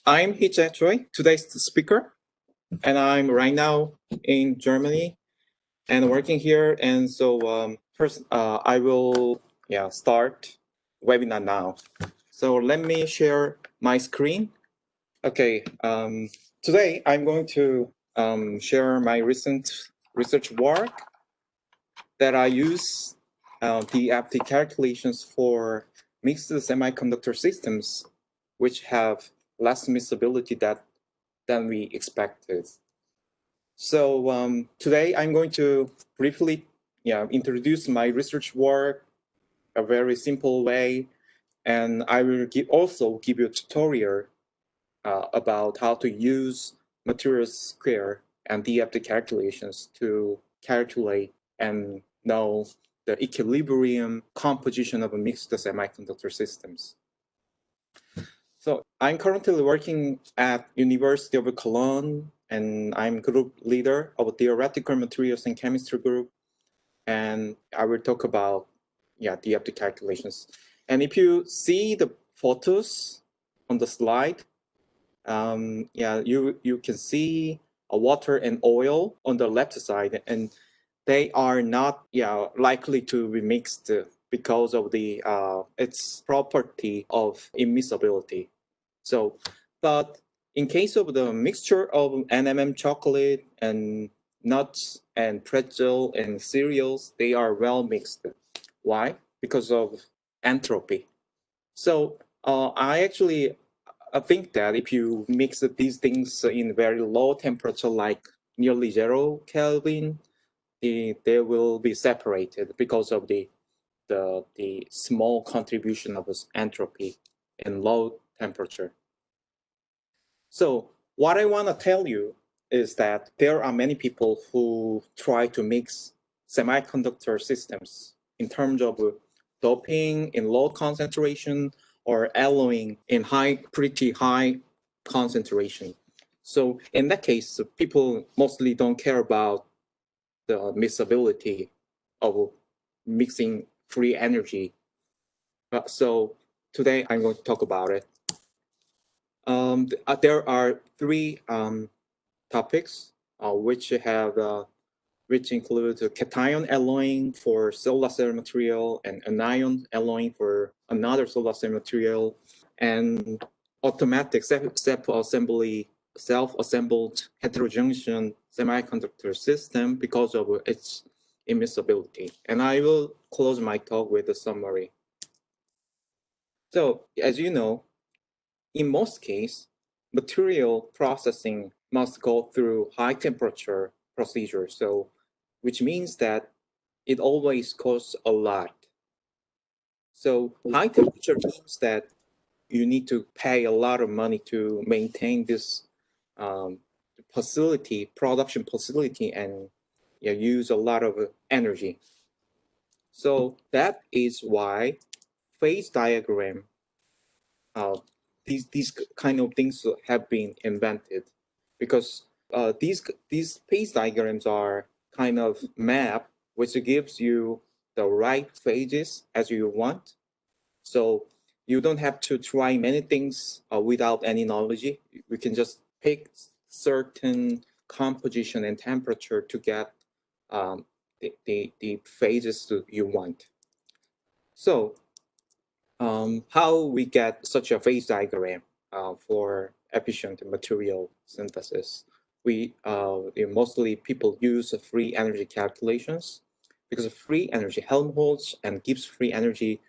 I'm Heterojunction, today's speaker, and I'm right now in Germany and working here. And so first, I will start webinar now. So let me share my screen. Okay, today I'm going to share my recent research work that I use DFT calculations for mixed semiconductor systems, which have less miscibility than we expected. So today I'm going to briefly introduce my research work a very simple way, and I will also give you a tutorial about how to use material square and DFT calculations to calculate and know the equilibrium composition of mixed semiconductor systems. So I'm currently working at University of Cologne, and I'm group leader of a theoretical materials and chemistry group. And I will talk about DFT calculations. And if you see the photos on the slide, you can see a water and oil on the left side, and they are not likely to be mixed because of the its property of immiscibility. So, but in case of the mixture of NMM chocolate and nuts and pretzel and cereals, they are well mixed. Why? Because of entropy. So I think that if you mix these things in very low temperature, like nearly 0 Kelvin, they will be separated because of the small contribution of entropy in low temperature. So what I want to tell you is that there are many people who try to mix semiconductor systems in terms of doping in low concentration or alloying in pretty high concentration. So in that case, people mostly don't care about the miscibility of mixing free energy. So today I'm going to talk about it. There are three topics which include cation alloying for solar cell material and anion alloying for another solar cell material, and automatic self-assembled heterojunction semiconductor system because of its immiscibility. And I will close my talk with a summary. So, as you know, in most cases, material processing must go through high temperature procedure, so which means that it always costs a lot. So high temperature means that you need to pay a lot of money to maintain this production facility, and use a lot of energy. So that is why phase diagram, these kind of things have been invented, because these phase diagrams are kind of map which gives you the right phases as you want. So you don't have to try many things without any knowledge. You can just pick certain composition and temperature to get the phases that you want. So how we get such a phase diagram for efficient material synthesis? Mostly people use free energy calculations, because free energy Helmholtz and Gibbs free energy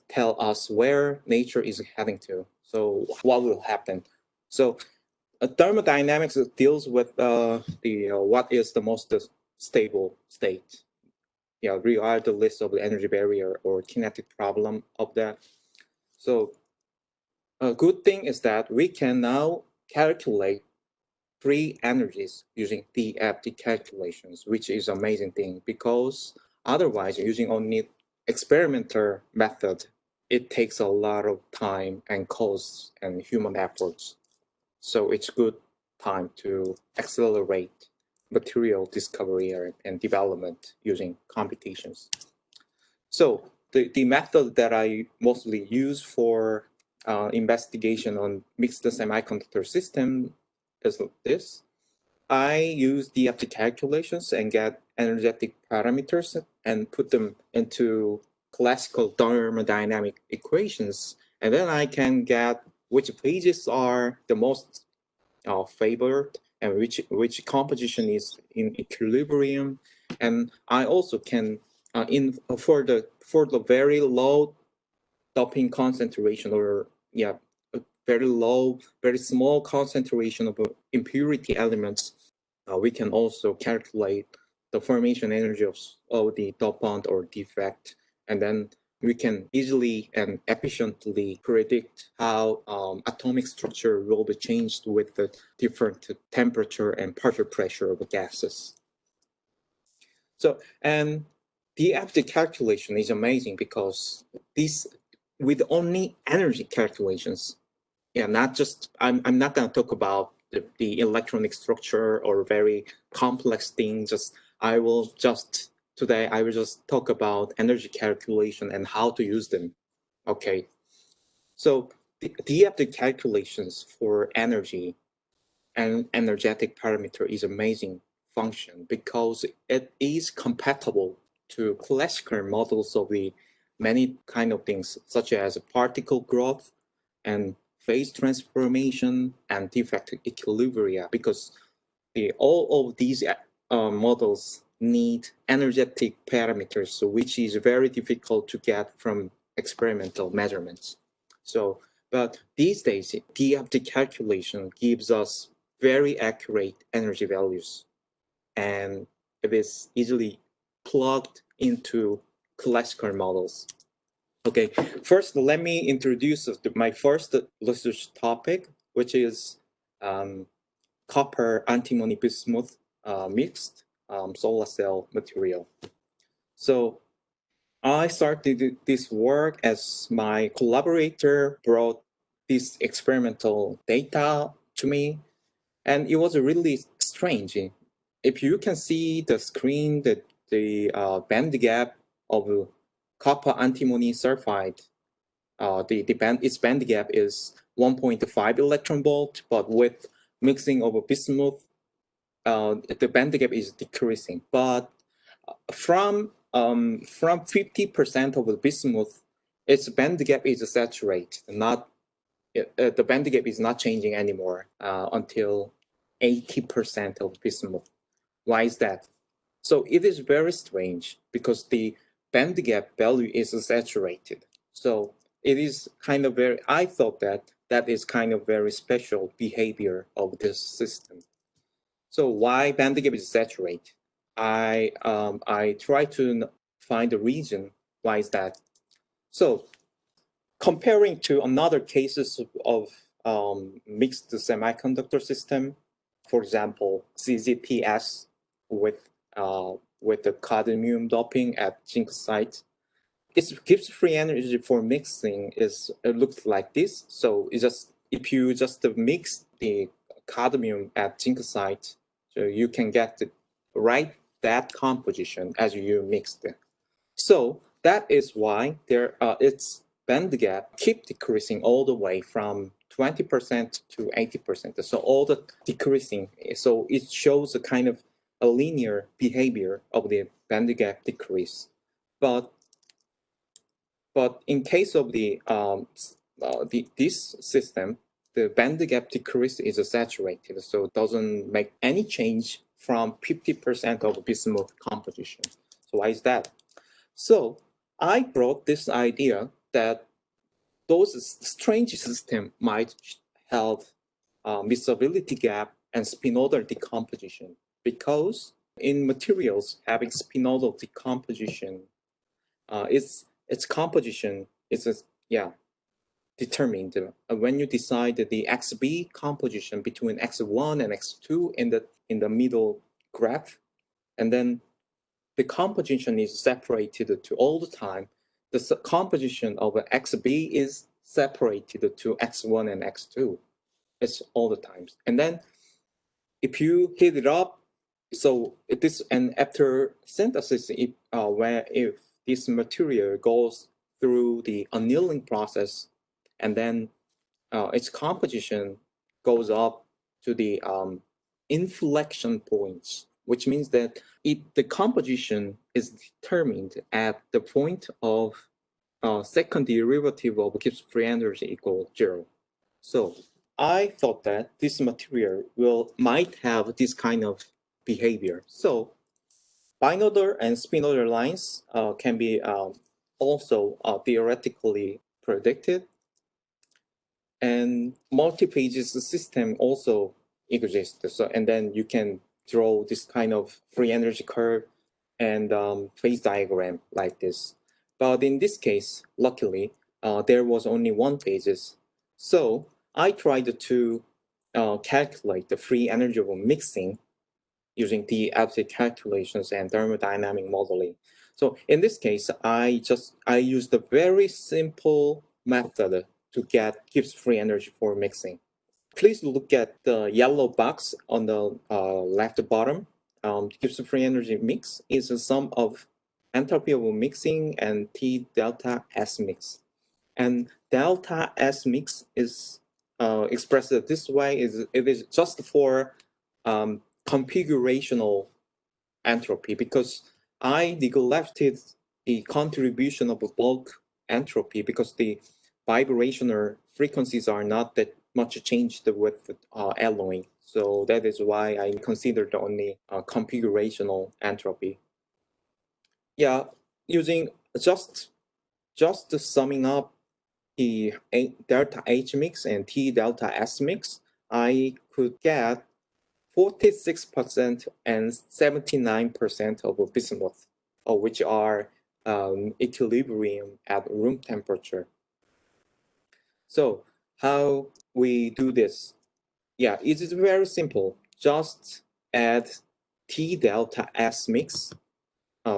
tell us where nature is heading to. So what will happen? So thermodynamics deals with what is the most stable state. Regardless of the energy barrier or kinetic problem of that. So a good thing is that we can now calculate free energies using DFT calculations, which is an amazing thing, because otherwise using only experimental method, it takes a lot of time and costs and human efforts. So it's good time to accelerate material discovery and development using computations. So the method that I mostly use for investigation on mixed semiconductor system is this. I use DFT calculations and get energetic parameters and put them into classical thermodynamic equations. And then I can get which phases are the most favored and which composition is in equilibrium. And I also can for the very low doping concentration, or yeah, a very low, very small concentration of impurity elements, we can also calculate the formation energy of the dopant or defect, and then we can easily and efficiently predict how atomic structure will be changed with the different temperature and partial pressure of the gases. So, and the DFT calculation is amazing because this, with only energy calculations, yeah, not just, I'm not going to talk about the electronic structure or very complex things. Today I will just talk about energy calculation and how to use them. Okay. So the DFT calculations for energy and energetic parameter is amazing function because it is compatible to classical models of the many kind of things, such as particle growth and phase transformation and defect equilibria, because all of these models need energetic parameters, so which is very difficult to get from experimental measurements. So, but these days, DFT calculation gives us very accurate energy values, and it is easily plugged into classical models. Okay, first let me introduce my first research topic, which is copper antimony bismuth mixed solar cell material. So I started this work as my collaborator brought this experimental data to me, and it was really strange. If you can see the screen, the band gap of copper antimony sulfide, its band gap is 1.5 electron volt, but with mixing of bismuth, the band gap is decreasing. But from 50% of the bismuth, its band gap is saturated. The band gap is not changing anymore until 80% of bismuth. Why is that? So it is very strange because the band gap value is saturated. So it is kind of very, I thought that is kind of very special behavior of this system. So why band gap is saturated? I try to find the reason why is that. So comparing to another cases of mixed semiconductor system, for example, CZPS with the cadmium doping at zinc site, its Gibbs free energy for mixing it looks like this. So it's just, if you just mix the cadmium at zinc site, so you can get that composition as you mixed it. So that is why its band gap keep decreasing all the way from 20% to 80%. So all the decreasing, so it shows a kind of a linear behavior of the band gap decrease. But in case of this system, the band gap decrease is saturated, so it doesn't make any change from 50% of bismuth composition. So why is that? So I brought this idea that those strange systems might have miscibility gap and spinodal decomposition, because in materials having spinodal decomposition, its composition is determined when you decide the XB composition between X1 and X2 in the middle graph, and then the composition is separated to all the time. The composition of XB is separated to X1 and X2. It's all the times. And then if you heat it up, so and after synthesis, if this material goes through the annealing process, and then its composition goes up to the inflection points, which means that the composition is determined at the point of second derivative of Gibbs free energy equal 0. So I thought that this material might have this kind of behavior. So binodal and spinodal lines can be also theoretically predicted, and multi-pages system also exists. So, and then you can draw this kind of free energy curve and phase diagram like this. But in this case, luckily, there was only one pages. So I tried to calculate the free energy of mixing using DFT calculations and thermodynamic modeling. So in this case, I used a very simple method to get Gibbs free energy for mixing. Please look at the yellow box on the left bottom. Gibbs free energy mix is the sum of enthalpy of mixing and T delta S mix. And delta S mix is expressed this way. It is just for configurational entropy, because I neglected the contribution of bulk entropy because the vibrational frequencies are not that much changed with alloying. So that is why I considered only configurational entropy. Yeah, using just summing up the delta H mix and T delta S mix, I could get 46% and 79% of bismuth, which are equilibrium at room temperature. So how we do this? Yeah, it is very simple. Just add T delta S mix.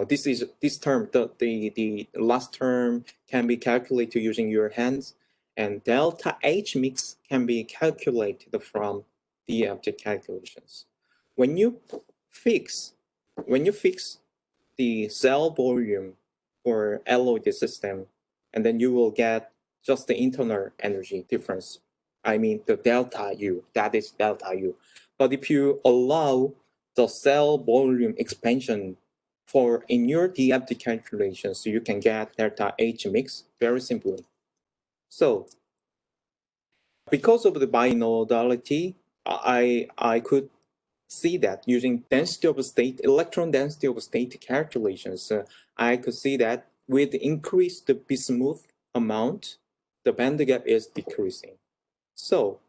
This term, the last term can be calculated using your hands, and delta H mix can be calculated from DFT calculations. When you fix the cell volume for alloyed system, and then you will get just the internal energy difference. I mean the delta U, that is delta U. But if you allow the cell volume expansion for in your DFT calculations, you can get delta H mix very simply. So because of the binodality, I could see that using density of state, electron density of state calculations, I could see that with increased bismuth amount, the band gap is decreasing. So,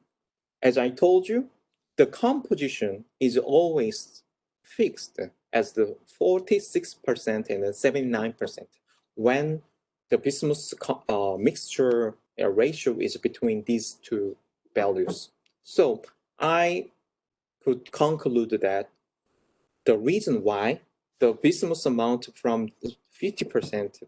as I told you, the composition is always fixed as the 46% and the 79% when the bismuth mixture ratio is between these two values. So I could conclude that the reason why the bismuth amount from 50%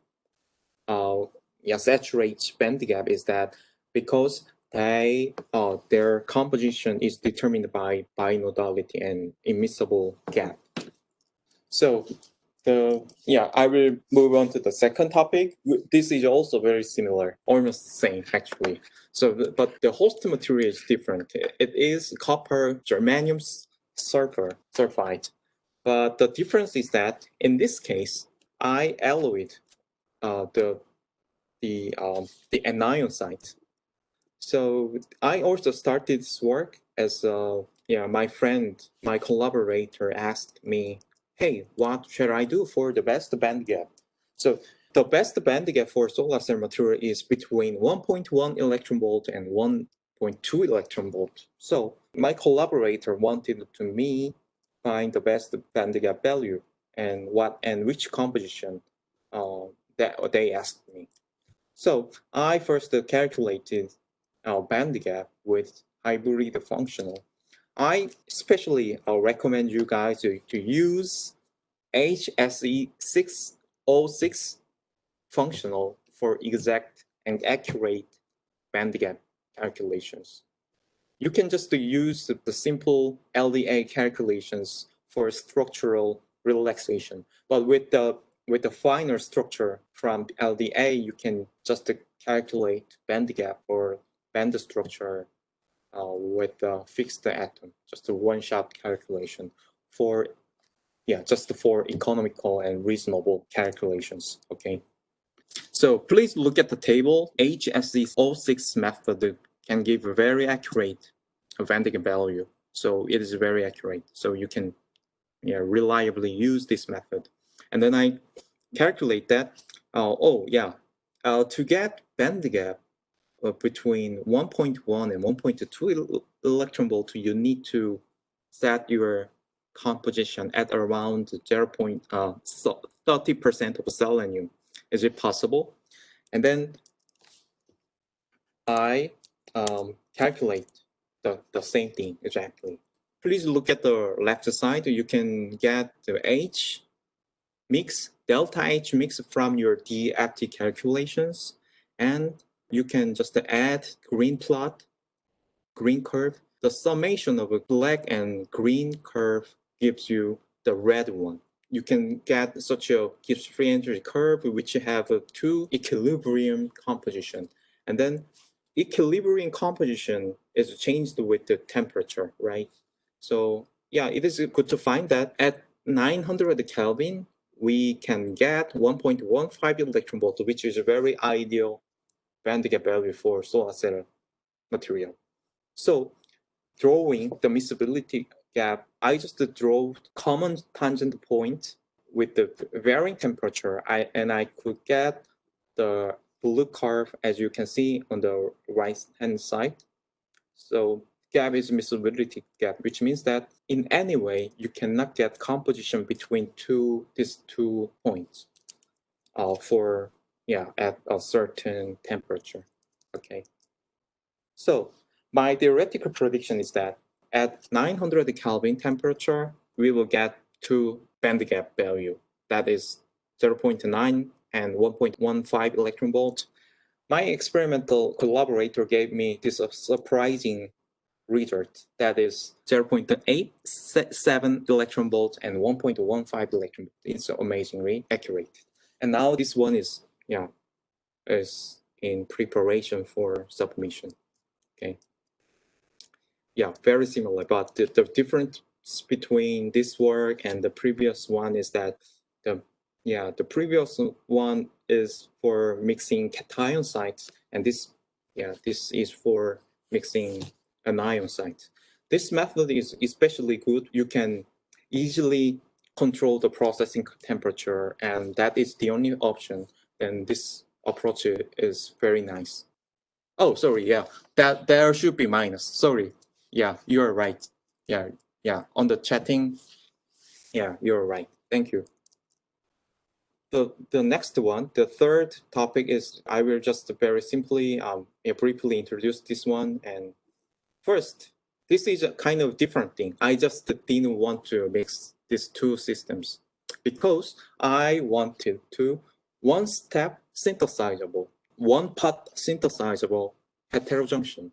saturates band gap is that because their composition is determined by binodality and immiscible gap. So I will move on to the second topic. This is also very similar, almost the same actually. So, but the host material is different. It is copper germanium sulfide. But the difference is that in this case, I alloyed the anion site. So I also started this work as my collaborator asked me, hey, what should I do for the best band gap? So the best band gap for solar cell material is between 1.1 electron volt and 1.2 electron volt. So my collaborator wanted to me find the best band gap value and which composition that they asked me. So I first calculated band gap with hybrid functional. I especially recommend you guys to use HSE 606 functional for exact and accurate band gap calculations. You can just use the simple LDA calculations for structural relaxation, but with the finer structure from LDA, you can just calculate band gap or band structure with a fixed atom, just a one-shot calculation for, just for economical and reasonable calculations, okay? So please look at the table. HSC06 method can give a very accurate band gap value. So it is very accurate. So you can reliably use this method. And then I calculate that. To get band gap between 1.1 and 1.2 electron volt, you need to set your composition at around 30% of selenium. Is it possible? And then I calculate the same thing exactly. Please look at the left side. You can get the H mix, delta H mix from your DFT calculations, and you can just add green plot, green curve. The summation of a black and green curve gives you the red one. You can get such a Gibbs free energy curve which have two equilibrium composition, and then equilibrium composition is changed with the temperature, right? So yeah, it is good to find that at 900 Kelvin, we can get 1.15 electron volt, which is a very ideal band gap value for solar cell material. So drawing the miscibility gap, I just draw common tangent point with the varying temperature, and I could get the blue curve as you can see on the right hand side. So gap is miscibility gap, which means that in any way you cannot get composition between these two points at a certain temperature. Okay. So my theoretical prediction is that at 900 Kelvin temperature, we will get two band gap value. That is 0.9 and 1.15 electron volt. My experimental collaborator gave me this surprising result, that is 0.87 electron volt and 1.15 electron volt. It's amazingly accurate. And now this one is in preparation for submission. Okay. Yeah, very similar, but the difference between this work and the previous one is that the previous one is for mixing cation sites, and this is for mixing anion sites. This method is especially good. You can easily control the processing temperature, and that is the only option. And this approach is very nice. Oh, sorry. Yeah, that there should be minus. Sorry. Yeah, you're right. Yeah. On the chatting. Yeah, you're right. Thank you. The next one, the third topic is I will just very simply briefly introduce this one. And first, this is a kind of different thing. I just didn't want to mix these two systems because I wanted to one step synthesizable, one part synthesizable heterojunction.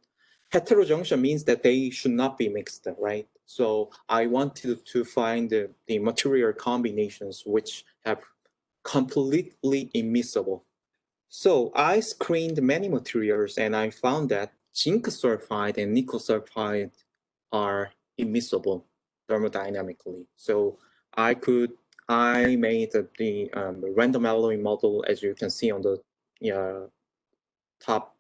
Heterojunction means that they should not be mixed, right? So I wanted to find the material combinations which have completely immiscible. So I screened many materials and I found that zinc sulfide and nickel sulfide are immiscible thermodynamically. So I made the random alloy model, as you can see on the top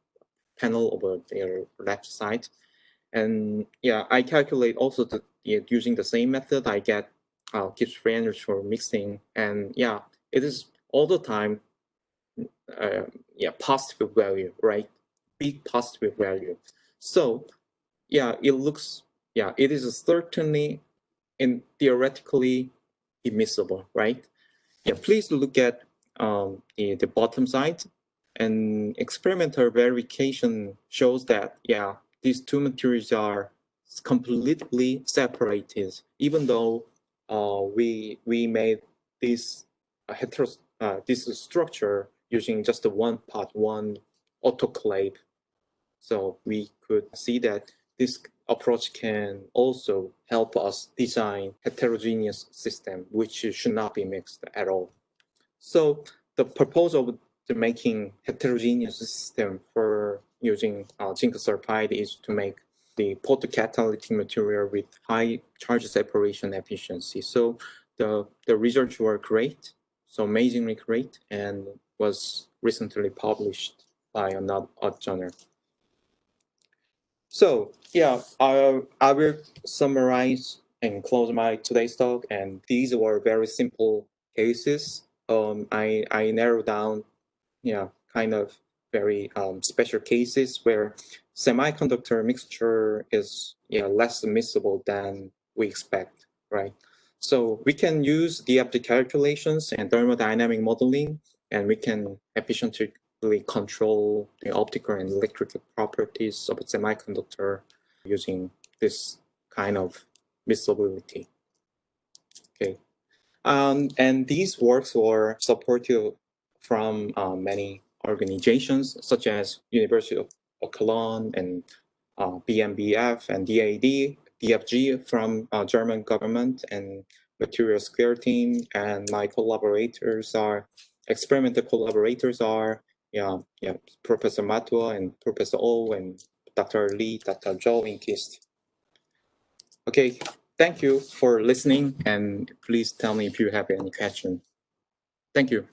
panel over the left side. And I calculate also using the same method. I get Gibbs free energy for mixing, and it is all the time positive value, right? Big positive value. So it is certainly and theoretically immiscible, right? Please look at the bottom side, and experimental verification shows that these two materials are completely separated, even though we made this this structure using just one part, one autoclave. So we could see that this approach can also help us design heterogeneous system, which should not be mixed at all. So the purpose of to making heterogeneous system for using zinc sulfide is to make the photocatalytic material with high charge separation efficiency. So the results were great, so amazingly great, and was recently published by another journal. So yeah, I will summarize and close my today's talk. And these were very simple cases. I narrowed down, kind of very special cases where semiconductor mixture is less miscible than we expect, right? So we can use DFT calculations and thermodynamic modeling, and we can efficiently control the optical and electrical properties of a semiconductor using this kind of miscibility. Okay, and these works were supported from many organizations such as University of Cologne and BMBF and DAD, DFG from German government and Material Square team, and my collaborators are experimental collaborators are Professor Matua and Professor O and Dr. Lee, Dr. Zhou in KIST. Okay, thank you for listening, and please tell me if you have any question. Thank you.